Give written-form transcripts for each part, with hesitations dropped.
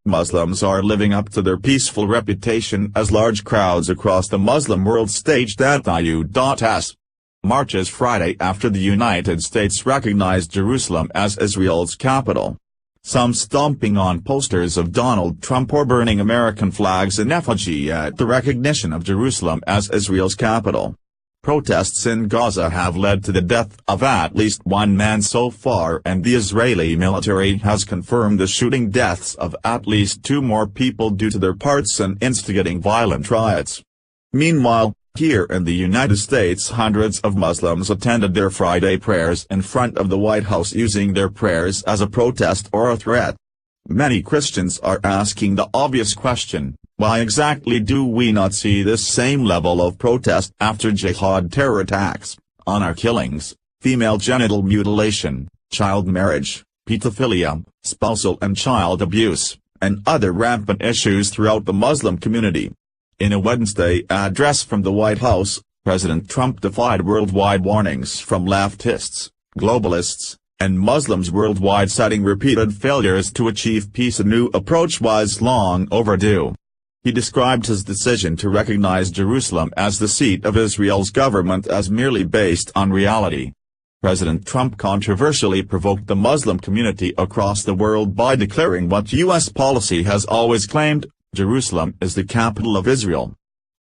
Muslims are living up to their peaceful reputation as large crowds across the Muslim world staged anti-U.S. marches Friday after the United States recognized Jerusalem as Israel's capital. Some stomping on posters of Donald Trump or burning American flags in effigy at the recognition of Jerusalem as Israel's capital. Protests in Gaza have led to the death of at least one man so far, and the Israeli military has confirmed the shooting deaths of at least two more people due to their parts in instigating violent riots. Meanwhile, here in the United States, hundreds of Muslims attended their Friday prayers in front of the White House, using their prayers as a protest or a threat. Many Christians are asking the obvious question: why exactly do we not see this same level of protest after jihad terror attacks, honor killings, female genital mutilation, child marriage, pedophilia, spousal and child abuse, and other rampant issues throughout the Muslim community? In a Wednesday address from the White House, President Trump defied worldwide warnings from leftists, globalists, and Muslims worldwide, citing repeated failures to achieve peace. A new approach was long overdue. He described his decision to recognize Jerusalem as the seat of Israel's government as merely based on reality. President Trump controversially provoked the Muslim community across the world by declaring what U.S. policy has always claimed: Jerusalem is the capital of Israel.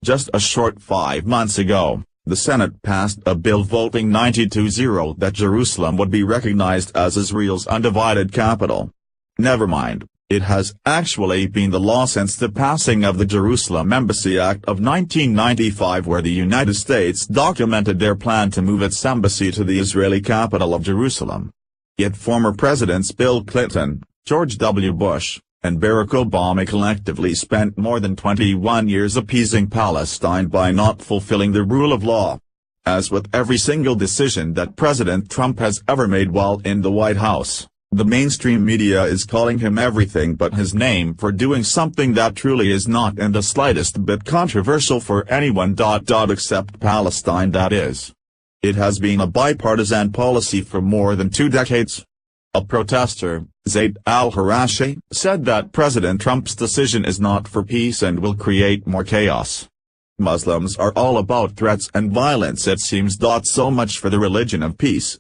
Just a short 5 months ago, the Senate passed a bill voting 90-0 that Jerusalem would be recognized as Israel's undivided capital. Never mind, it has actually been the law since the passing of the Jerusalem Embassy Act of 1995, where the United States documented their plan to move its embassy to the Israeli capital of Jerusalem. Yet former Presidents Bill Clinton, George W. Bush, and Barack Obama collectively spent more than 21 years appeasing Palestine by not fulfilling the rule of law. As with every single decision that President Trump has ever made while in the White House, the mainstream media is calling him everything but his name for doing something that truly is not in the slightest bit controversial for anyone. Except Palestine, that is. It has been a bipartisan policy for more than 2 decades. A protester, Zaid al-Harashi, said that President Trump's decision is not for peace and will create more chaos. Muslims are all about threats and violence, it seems. So much for the religion of peace.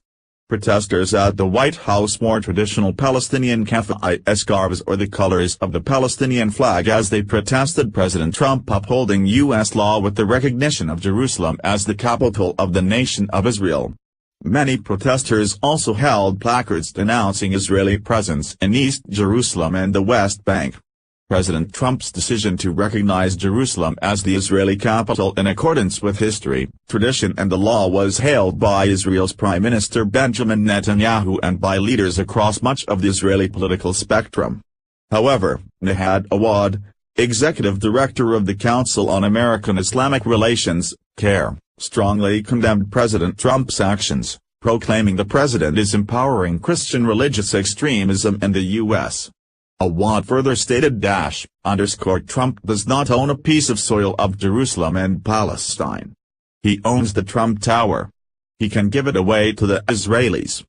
Protesters at the White House wore traditional Palestinian keffiyeh scarves or the colors of the Palestinian flag as they protested President Trump upholding U.S. law with the recognition of Jerusalem as the capital of the nation of Israel. Many protesters also held placards denouncing Israeli presence in East Jerusalem and the West Bank. President Trump's decision to recognize Jerusalem as the Israeli capital in accordance with history, tradition and the law was hailed by Israel's Prime Minister Benjamin Netanyahu and by leaders across much of the Israeli political spectrum. However, Nihad Awad, executive director of the Council on American-Islamic Relations, CAIR, strongly condemned President Trump's actions, proclaiming the president is empowering Christian religious extremism in the U.S. Awad further stated Trump does not own a piece of soil of Jerusalem and Palestine. He owns the Trump Tower. He can give it away to the Israelis.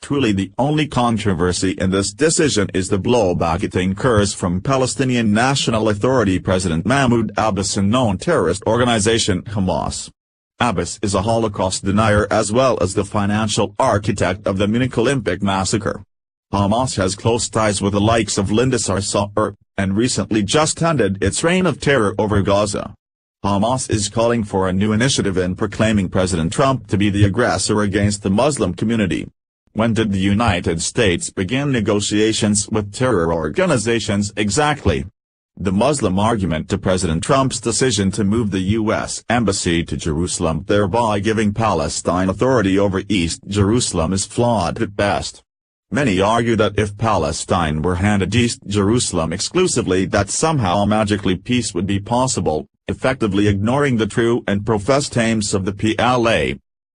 Truly the only controversy in this decision is the blowback it incurs from Palestinian National Authority President Mahmoud Abbas and known terrorist organization Hamas. Abbas is a Holocaust denier as well as the financial architect of the Munich Olympic massacre. Hamas has close ties with the likes of Linda Sarsour, and recently just ended its reign of terror over Gaza. Hamas is calling for a new initiative in proclaiming President Trump to be the aggressor against the Muslim community. When did the United States begin negotiations with terror organizations exactly? The Muslim argument to President Trump's decision to move the U.S. Embassy to Jerusalem, thereby giving Palestine authority over East Jerusalem, is flawed at best. Many argue that if Palestine were handed East Jerusalem exclusively, that somehow magically peace would be possible, effectively ignoring the true and professed aims of the PLA.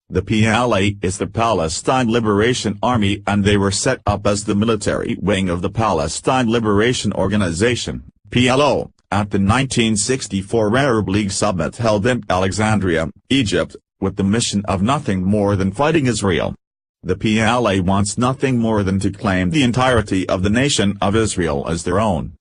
The PLA is the Palestine Liberation Army, and they were set up as the military wing of the Palestine Liberation Organization, PLO, at the 1964 Arab League Summit held in Alexandria, Egypt, with the mission of nothing more than fighting Israel. The PLA wants nothing more than to claim the entirety of the nation of Israel as their own.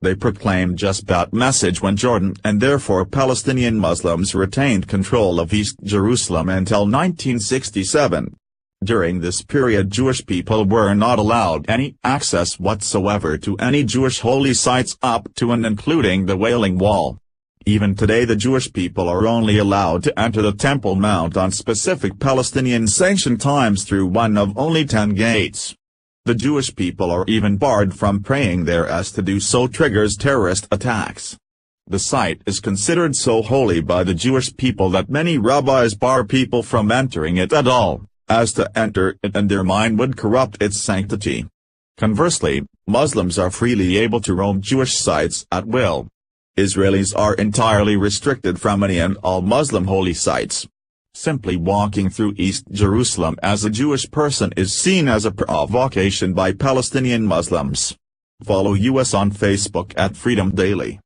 They proclaimed just that message when Jordan and therefore Palestinian Muslims retained control of East Jerusalem until 1967. During this period Jewish people were not allowed any access whatsoever to any Jewish holy sites up to and including the Wailing Wall. Even today the Jewish people are only allowed to enter the Temple Mount on specific Palestinian-sanctioned times through one of only 10 gates. The Jewish people are even barred from praying there as to do so triggers terrorist attacks. The site is considered so holy by the Jewish people that many rabbis bar people from entering it at all, as to enter it and their mind would corrupt its sanctity. Conversely, Muslims are freely able to roam Jewish sites at will. Israelis are entirely restricted from any and all Muslim holy sites. Simply walking through East Jerusalem as a Jewish person is seen as a provocation by Palestinian Muslims. Follow us on Facebook at Freedom Daily.